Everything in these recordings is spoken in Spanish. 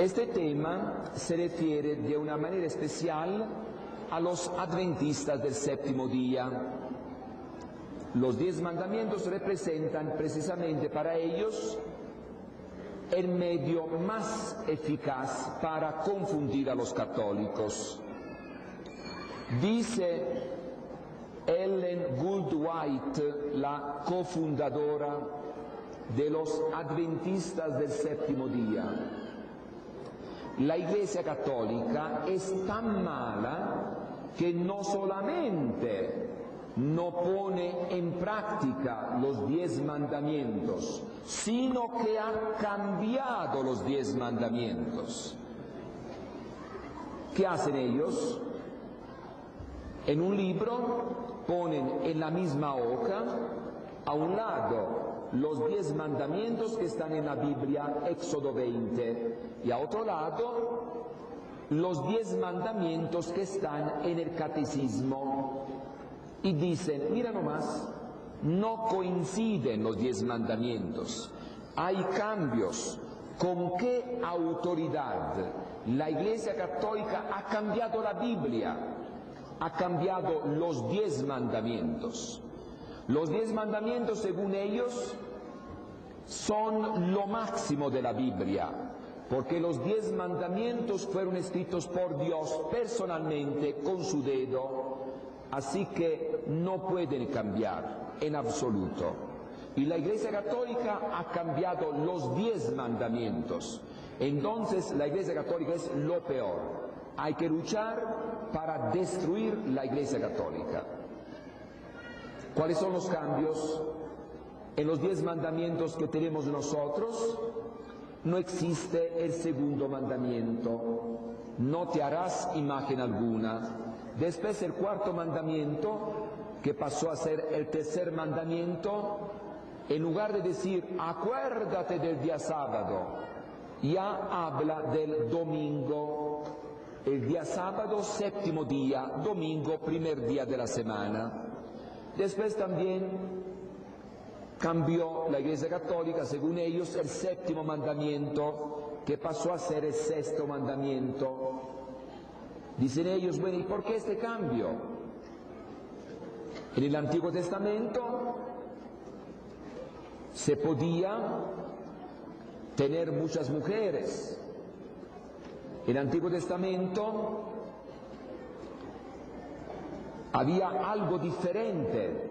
Este tema se refiere de una manera especial a los adventistas del séptimo día. Los 10 mandamientos representan precisamente para ellos el medio más eficaz para confundir a los católicos. Dice Ellen Goldwhite, la cofundadora de los adventistas del séptimo día: la Iglesia Católica es tan mala que no solamente no pone en práctica los 10 mandamientos, sino que ha cambiado los 10 mandamientos. ¿Qué hacen ellos? En un libro ponen en la misma hoja, a un lado, los 10 mandamientos que están en la Biblia, Éxodo 20, y a otro lado, los 10 mandamientos que están en el catecismo. Y dicen, mira nomás, no coinciden los 10 mandamientos, hay cambios. ¿Con qué autoridad la Iglesia Católica ha cambiado la Biblia? Ha cambiado los 10 mandamientos. Los 10 mandamientos, según ellos, son lo máximo de la Biblia, porque los 10 mandamientos fueron escritos por Dios personalmente con su dedo, así que no pueden cambiar en absoluto. Y la Iglesia Católica ha cambiado los 10 mandamientos. Entonces la Iglesia Católica es lo peor. Hay que luchar para destruir la Iglesia Católica. ¿Cuáles son los cambios? En los 10 mandamientos que tenemos nosotros no existe el segundo mandamiento: no te harás imagen alguna. Después el cuarto mandamiento, que pasó a ser el tercer mandamiento, en lugar de decir acuérdate del día sábado, ya habla del domingo. El día sábado, séptimo día; domingo, primer día de la semana. Después también cambió la Iglesia Católica, según ellos, el séptimo mandamiento, que pasó a ser el sexto mandamiento. Dicen ellos, bueno, ¿y por qué este cambio? En el Antiguo Testamento se podía tener muchas mujeres. En el Antiguo Testamento había algo diferente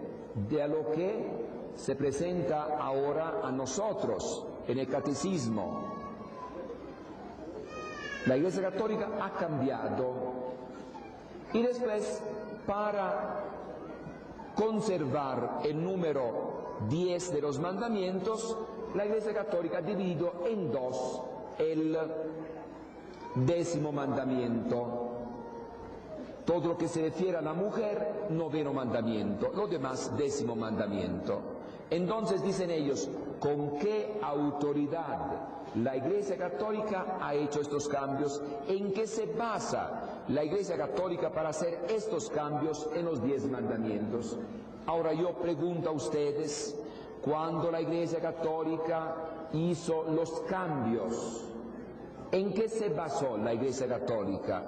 de lo que se presenta ahora a nosotros en el catecismo. La Iglesia Católica ha cambiado, y después, para conservar el número 10 de los mandamientos, la Iglesia Católica ha dividido en 2 el 10º mandamiento. Todo lo que se refiere a la mujer, 9º mandamiento; lo demás, 10º mandamiento. Entonces dicen ellos, ¿con qué autoridad la Iglesia Católica ha hecho estos cambios? ¿En qué se basa la Iglesia Católica para hacer estos cambios en los 10 mandamientos? Ahora yo pregunto a ustedes, cuando la Iglesia Católica hizo los cambios, ¿en qué se basó la Iglesia Católica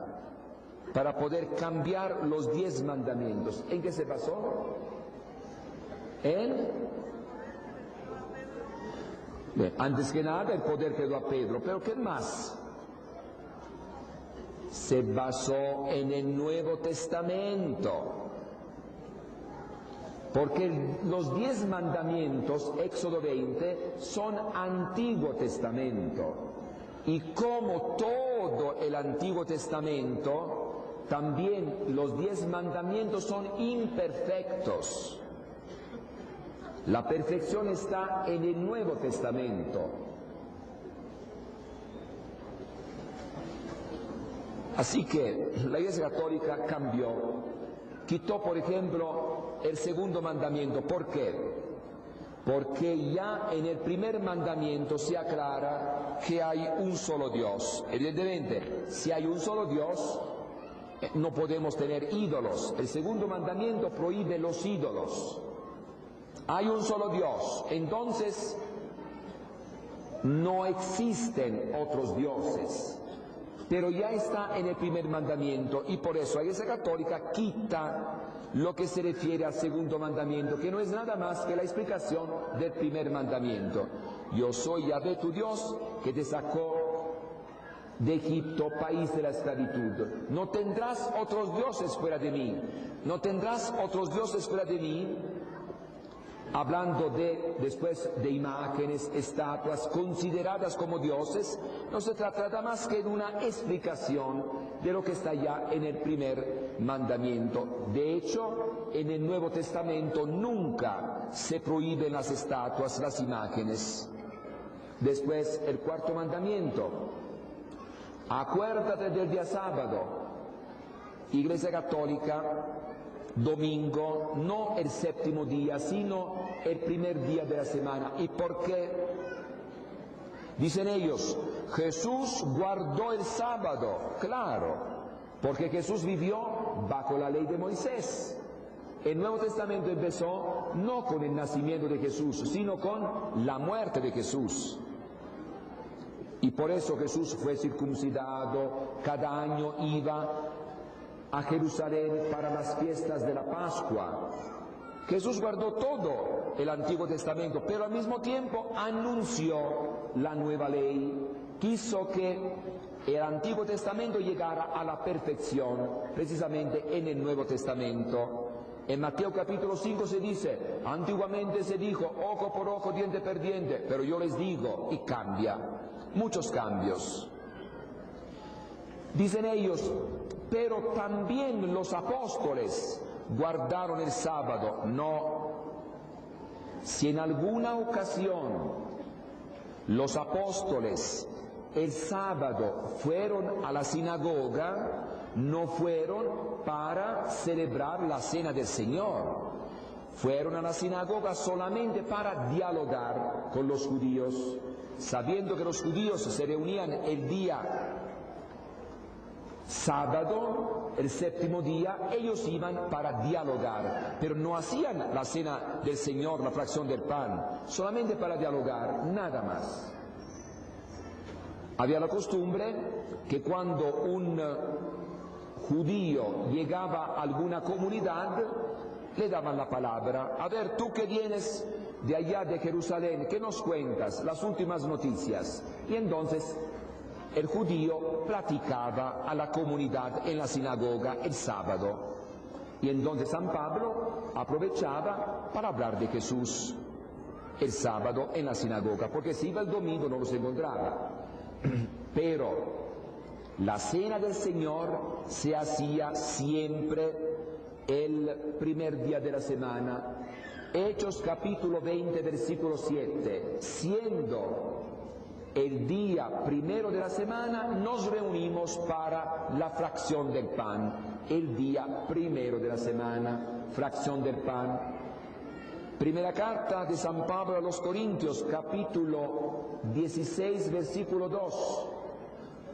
para poder cambiar los 10 mandamientos? ¿En qué se basó? Antes que nada el poder quedó a Pedro, pero ¿qué más? Se basó en el Nuevo Testamento, porque los 10 mandamientos, Éxodo 20, son Antiguo Testamento, y como todo el Antiguo Testamento, también los 10 mandamientos son imperfectos. La perfección está en el Nuevo Testamento. Así que la Iglesia Católica cambió, quitó, por ejemplo, el segundo mandamiento. ¿Por qué? Porque ya en el primer mandamiento se aclara que hay un solo Dios. Evidentemente, si hay un solo Dios, no podemos tener ídolos. El segundo mandamiento prohíbe los ídolos. Hay un solo Dios. Entonces, no existen otros dioses, pero ya está en el primer mandamiento, y por eso la Iglesia Católica quita lo que se refiere al segundo mandamiento, que no es nada más que la explicación del primer mandamiento. Yo soy Yahvé tu Dios, que te sacó de Egipto, país de la esclavitud. No tendrás otros dioses fuera de mí. No tendrás otros dioses fuera de mí. Hablando después de imágenes, estatuas consideradas como dioses, no se trata nada más que de una explicación de lo que está ya en el primer mandamiento. De hecho, en el Nuevo Testamento nunca se prohíben las estatuas, las imágenes. Después, el cuarto mandamiento: acuérdate del día sábado. Iglesia Católica, domingo, no el séptimo día, sino el primer día de la semana. ¿Y por qué? Dicen ellos, Jesús guardó el sábado. Claro, porque Jesús vivió bajo la ley de Moisés. El Nuevo Testamento empezó no con el nacimiento de Jesús, sino con la muerte de Jesús. Y por eso Jesús fue circuncidado, cada año iba a Jerusalén para las fiestas de la Pascua. Jesús guardó todo el Antiguo Testamento, pero al mismo tiempo anunció la nueva ley. Quiso que el Antiguo Testamento llegara a la perfección, precisamente en el Nuevo Testamento. En Mateo capítulo 5 se dice, antiguamente se dijo, ojo por ojo, diente por diente, pero yo les digo, y cambia, muchos cambios. Dicen ellos, pero también los apóstoles guardaron el sábado. No. Si en alguna ocasión los apóstoles el sábado fueron a la sinagoga, no fueron para celebrar la cena del Señor. Fueron a la sinagoga solamente para dialogar con los judíos, sabiendo que los judíos se reunían el día sábado, el séptimo día, ellos iban para dialogar, pero no hacían la cena del Señor, la fracción del pan, solamente para dialogar, nada más. Había la costumbre que cuando un judío llegaba a alguna comunidad, le daban la palabra. A ver, tú que vienes de allá de Jerusalén, ¿qué nos cuentas? Las últimas noticias. Y entonces el judío platicaba a la comunidad en la sinagoga el sábado. Y entonces San Pablo aprovechaba para hablar de Jesús el sábado en la sinagoga, porque si iba el domingo no los encontraba. Pero la cena del Señor se hacía siempre el primer día de la semana. Hechos capítulo 20, versículo 7. Siendo el día primero de la semana, nos reunimos para la fracción del pan. El día primero de la semana, fracción del pan. Primera carta de San Pablo a los Corintios, capítulo 16, versículo 2.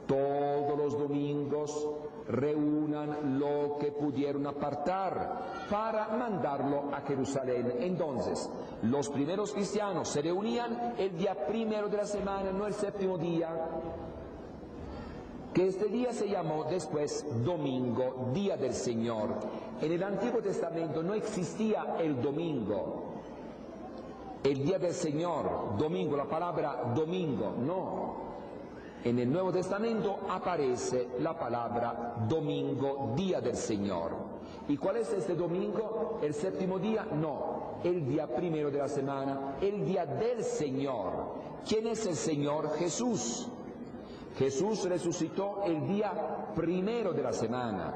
Todos los domingos reúnan lo que pudieron apartar para mandarlo a Jerusalén. Entonces, los primeros cristianos se reunían el día primero de la semana, no el séptimo día, que este día se llamó después domingo, día del Señor. En el Antiguo Testamento no existía el domingo, el día del Señor, domingo, la palabra domingo, no. En el Nuevo Testamento aparece la palabra domingo, día del Señor. ¿Y cuál es este domingo? ¿El séptimo día? No, el día primero de la semana, el día del Señor. ¿Quién es el Señor? Jesús. Jesús resucitó el día primero de la semana.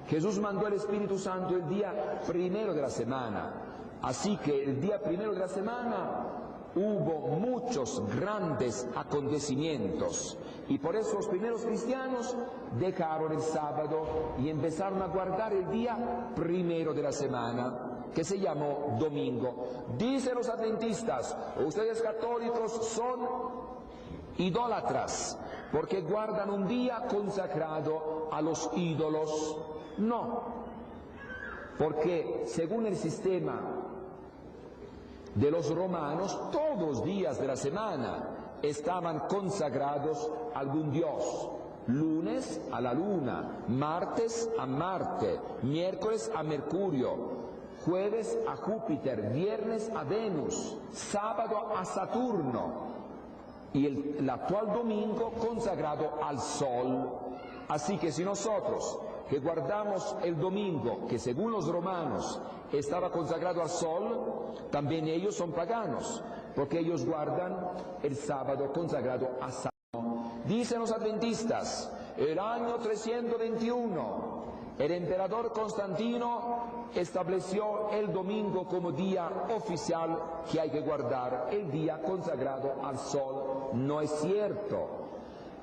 Jesús mandó el Espíritu Santo el día primero de la semana. Así que el día primero de la semana hubo muchos grandes acontecimientos y por eso los primeros cristianos dejaron el sábado y empezaron a guardar el día primero de la semana, que se llamó domingo. Dicen los adventistas, ustedes católicos son idólatras porque guardan un día consagrado a los ídolos. No, porque según el sistema de los romanos, todos los días de la semana estaban consagrados a algún dios. Lunes a la luna, martes a Marte, miércoles a Mercurio, jueves a Júpiter, viernes a Venus, sábado a Saturno y el actual domingo consagrado al Sol. Así que si nosotros que guardamos el domingo, que según los romanos estaba consagrado al Sol, también ellos son paganos, porque ellos guardan el sábado consagrado a Saturno. Dicen los adventistas, el año 321, el emperador Constantino estableció el domingo como día oficial que hay que guardar, el día consagrado al Sol. No es cierto,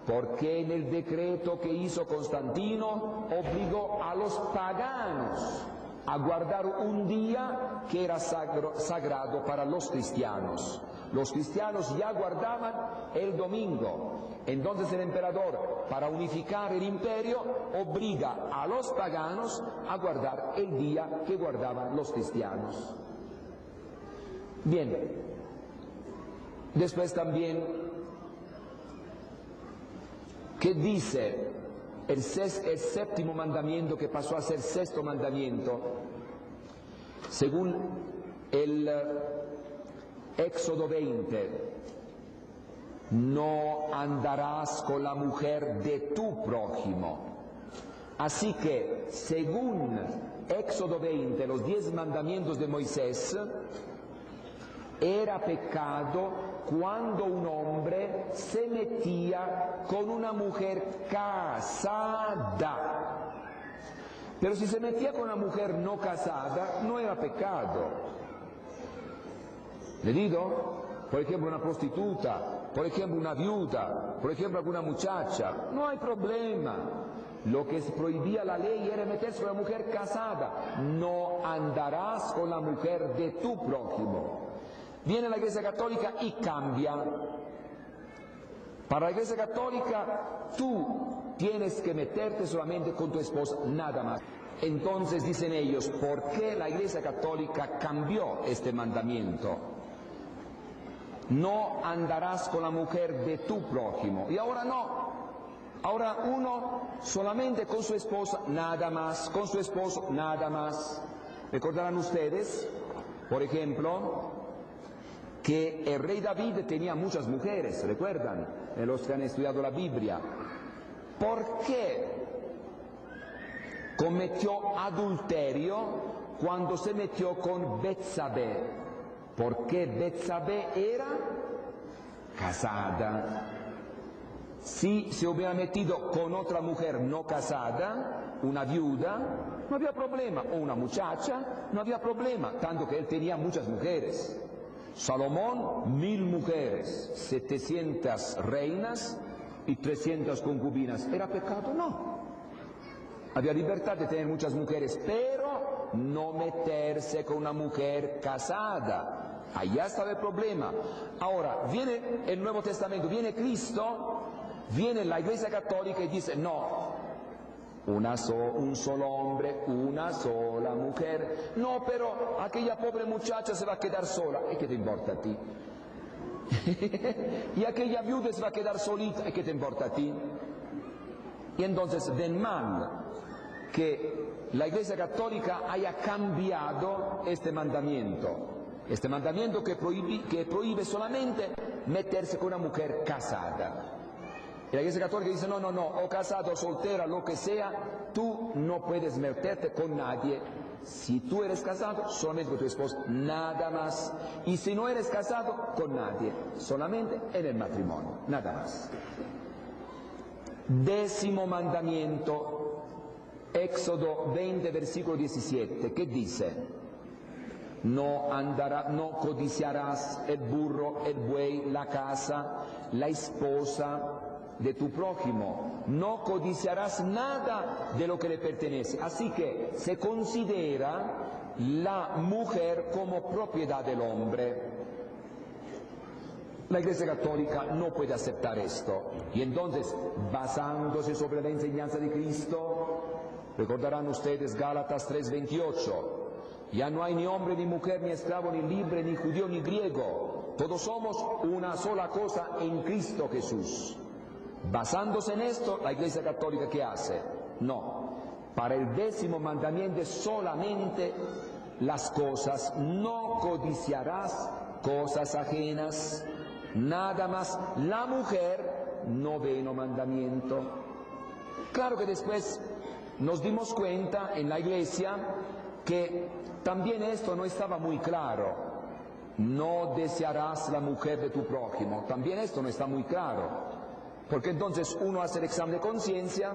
porque en el decreto que hizo Constantino obligó a los paganos a guardar un día que era sagrado para los cristianos. Los cristianos ya guardaban el domingo. Entonces el emperador, para unificar el imperio, obliga a los paganos a guardar el día que guardaban los cristianos. Bien, después también, ¿qué dice el séptimo mandamiento que pasó a ser sexto mandamiento? Según el Éxodo 20, no andarás con la mujer de tu prójimo. Así que, según Éxodo 20, los 10 mandamientos de Moisés, era pecado cuando un hombre se metía con una mujer casada. Pero si se metía con una mujer no casada, no era pecado. ¿Le digo? Por ejemplo, una prostituta, por ejemplo, una viuda, por ejemplo, alguna muchacha, no hay problema. Lo que prohibía la ley era meterse con la mujer casada. No andarás con la mujer de tu prójimo. Viene la Iglesia Católica y cambia. Para la Iglesia Católica, tú tienes que meterte solamente con tu esposa, nada más. Entonces dicen ellos, ¿por qué la Iglesia Católica cambió este mandamiento? No andarás con la mujer de tu prójimo. Y ahora no. Ahora uno solamente con su esposa, nada más. Con su esposo, nada más. Recordarán ustedes, por ejemplo, que el rey David tenía muchas mujeres, ¿recuerdan? Los que han estudiado la Biblia. ¿Por qué cometió adulterio cuando se metió con Betsabé? Porque Betsabé era casada. Si se hubiera metido con otra mujer no casada, una viuda, no había problema, o una muchacha, no había problema, tanto que él tenía muchas mujeres. Salomón, 1000 mujeres, 700 reinas y 300 concubinas. ¿Era pecado? No. Había libertad de tener muchas mujeres, pero no meterse con una mujer casada. Allá estaba el problema. Ahora, viene el Nuevo Testamento, viene Cristo, viene la Iglesia Católica y dice, no, un solo hombre, una sola mujer. No, pero aquella pobre muchacha se va a quedar sola. ¿Y qué te importa a ti? Y aquella viuda se va a quedar solita. ¿Y qué te importa a ti? Y entonces ven mal que la Iglesia Católica haya cambiado este mandamiento que prohíbe solamente meterse con una mujer casada. Y la Iglesia Católica dice, no, o casado o soltera, lo que sea, tú no puedes meterte con nadie. Si tú eres casado, solamente con tu esposo, nada más. Y si no eres casado, con nadie, solamente en el matrimonio, nada más. 10º mandamiento, Éxodo 20, versículo 17, ¿qué dice? No codiciarás el burro, el buey, la casa, la esposa de tu prójimo. No codiciarás nada de lo que le pertenece. Así que se considera la mujer como propiedad del hombre. La Iglesia Católica no puede aceptar esto. Y entonces, basándose sobre la enseñanza de Cristo, recordarán ustedes Gálatas 3:28. Ya no hay ni hombre ni mujer, ni esclavo, ni libre, ni judío, ni griego, todos somos una sola cosa en Cristo Jesús. Basándose en esto, la Iglesia Católica, ¿qué hace? No, para el 10º mandamiento solamente las cosas, no codiciarás cosas ajenas, nada más. La mujer, 9º mandamiento. Claro que después nos dimos cuenta en la Iglesia que también esto no estaba muy claro. No desearás la mujer de tu prójimo. También esto no está muy claro. Porque entonces uno hace el examen de conciencia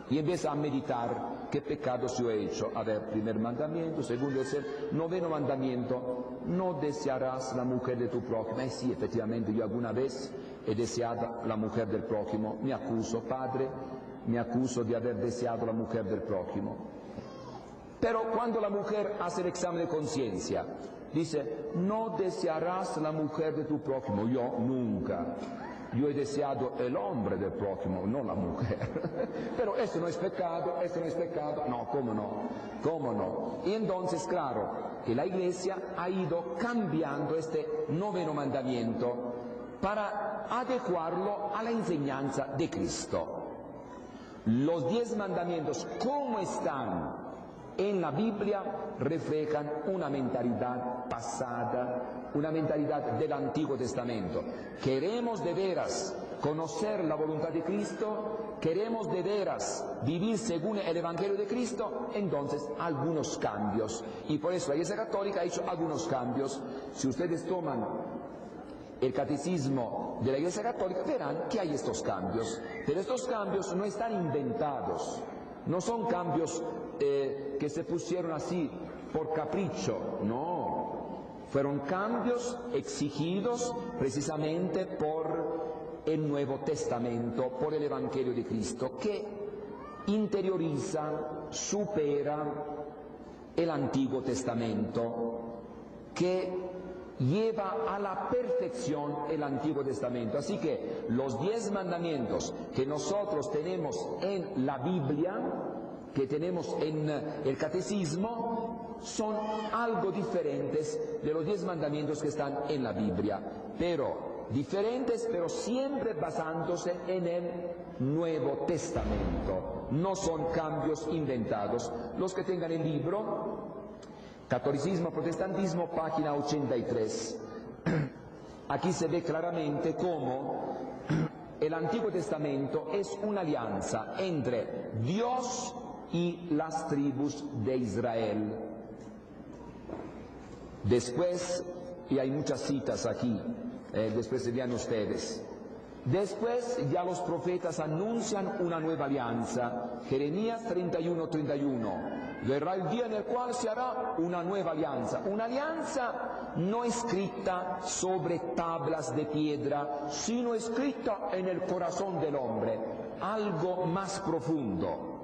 y empieza a meditar qué pecados yo he hecho. A ver, primer mandamiento, segundo, tercer, 9º mandamiento, no desearás la mujer de tu prójimo. Sí, efectivamente, yo alguna vez he deseado la mujer del prójimo. Me acuso, Padre, me acuso de haber deseado la mujer del prójimo. Pero cuando la mujer hace el examen de conciencia, dice, no desearás la mujer de tu prójimo. Yo nunca. Yo he deseado el hombre del prójimo, no la mujer. Pero esto no es pecado, esto no es pecado. No, ¿cómo no? ¿Cómo no? Y entonces, claro, que la Iglesia ha ido cambiando este 9º mandamiento para adecuarlo a la enseñanza de Cristo. Los 10 mandamientos, como están en la Biblia, reflejan una mentalidad pasada, una mentalidad del Antiguo Testamento. Queremos de veras conocer la voluntad de Cristo, queremos de veras vivir según el Evangelio de Cristo, entonces algunos cambios. Y por eso la Iglesia Católica ha hecho algunos cambios. Si ustedes toman el catecismo de la Iglesia Católica, verán que hay estos cambios. Pero estos cambios no están inventados, no son cambios que se pusieron así por capricho, no. Fueron cambios exigidos precisamente por el Nuevo Testamento, por el Evangelio de Cristo, que interioriza, supera el Antiguo Testamento, que lleva a la perfección el Antiguo Testamento. Así que los 10 mandamientos que nosotros tenemos en la Biblia, que tenemos en el catecismo, son algo diferentes de los 10 mandamientos que están en la Biblia, pero diferentes, pero siempre basándose en el Nuevo Testamento. No son cambios inventados. Los que tengan el libro Catolicismo, Protestantismo, página 83. Aquí se ve claramente cómo el Antiguo Testamento es una alianza entre Dios y las tribus de Israel. Después, y hay muchas citas aquí, después se vean ustedes. Después ya los profetas anuncian una nueva alianza. Jeremías 31:31. Verrá el día en el cual se hará una nueva alianza. Una alianza no escrita sobre tablas de piedra, sino escrita en el corazón del hombre. Algo más profundo.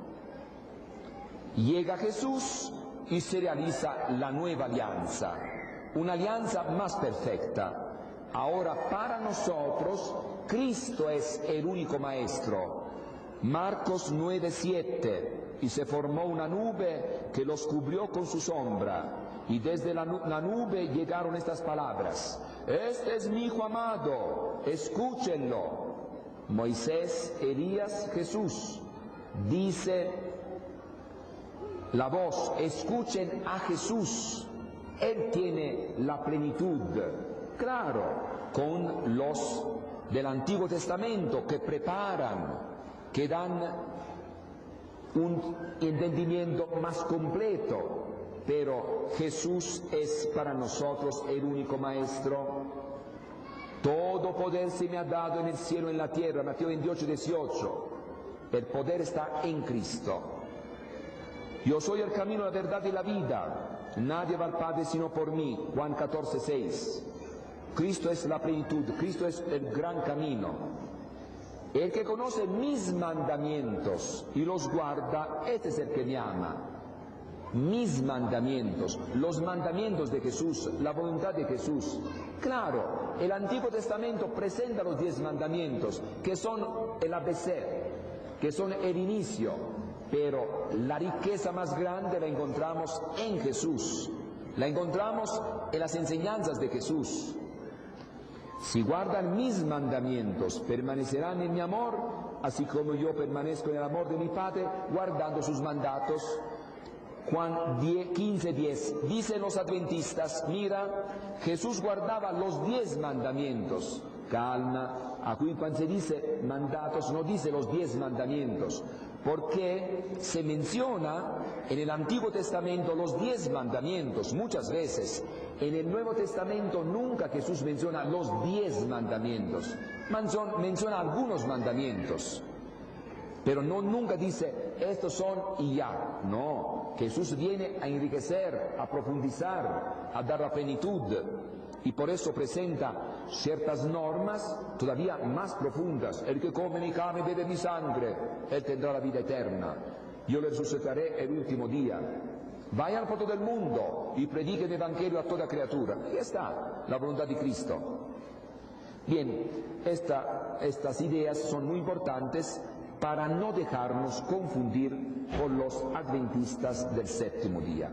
Llega Jesús y se realiza la nueva alianza. Una alianza más perfecta. Ahora para nosotros Cristo es el único Maestro. Marcos 9:7. Y se formó una nube que los cubrió con su sombra. Y desde la nube llegaron estas palabras: este es mi Hijo amado, escúchenlo. Moisés, Elías, Jesús. Dice la voz: escuchen a Jesús. Él tiene la plenitud. Claro, con los del Antiguo Testamento que preparan, que dan un entendimiento más completo, pero Jesús es para nosotros el único Maestro. Todo poder se me ha dado en el cielo y en la tierra, Mateo 28:18. El poder está en Cristo. Yo soy el camino, la verdad y la vida. Nadie va al Padre sino por mí. Juan 14:6. Cristo es la plenitud, Cristo es el gran camino. El que conoce mis mandamientos y los guarda, este es el que me ama. Mis mandamientos, los mandamientos de Jesús, la voluntad de Jesús. Claro, el Antiguo Testamento presenta los 10 mandamientos, que son el ABC, que son el inicio, pero la riqueza más grande la encontramos en Jesús, la encontramos en las enseñanzas de Jesús. Si guardan mis mandamientos, permanecerán en mi amor, así como yo permanezco en el amor de mi Padre, guardando sus mandatos. Juan 15:10, dicen los adventistas, mira, Jesús guardaba los 10 mandamientos. Calma, aquí cuando se dice mandatos no dice los 10 mandamientos, porque se menciona en el Antiguo Testamento los 10 mandamientos muchas veces. En el Nuevo Testamento nunca Jesús menciona los 10 mandamientos, menciona algunos mandamientos, pero nunca dice estos son y ya. No, Jesús viene a enriquecer, a profundizar, a dar la plenitud, y por eso presenta ciertas normas todavía más profundas. El que come mi carne y bebe mi sangre, él tendrá la vida eterna. Yo le resucitaré el último día. Vayan por todo el mundo y prediquen el Evangelio a toda criatura. Ahí está la voluntad de Cristo. Bien, estas ideas son muy importantes para no dejarnos confundir por los adventistas del séptimo día.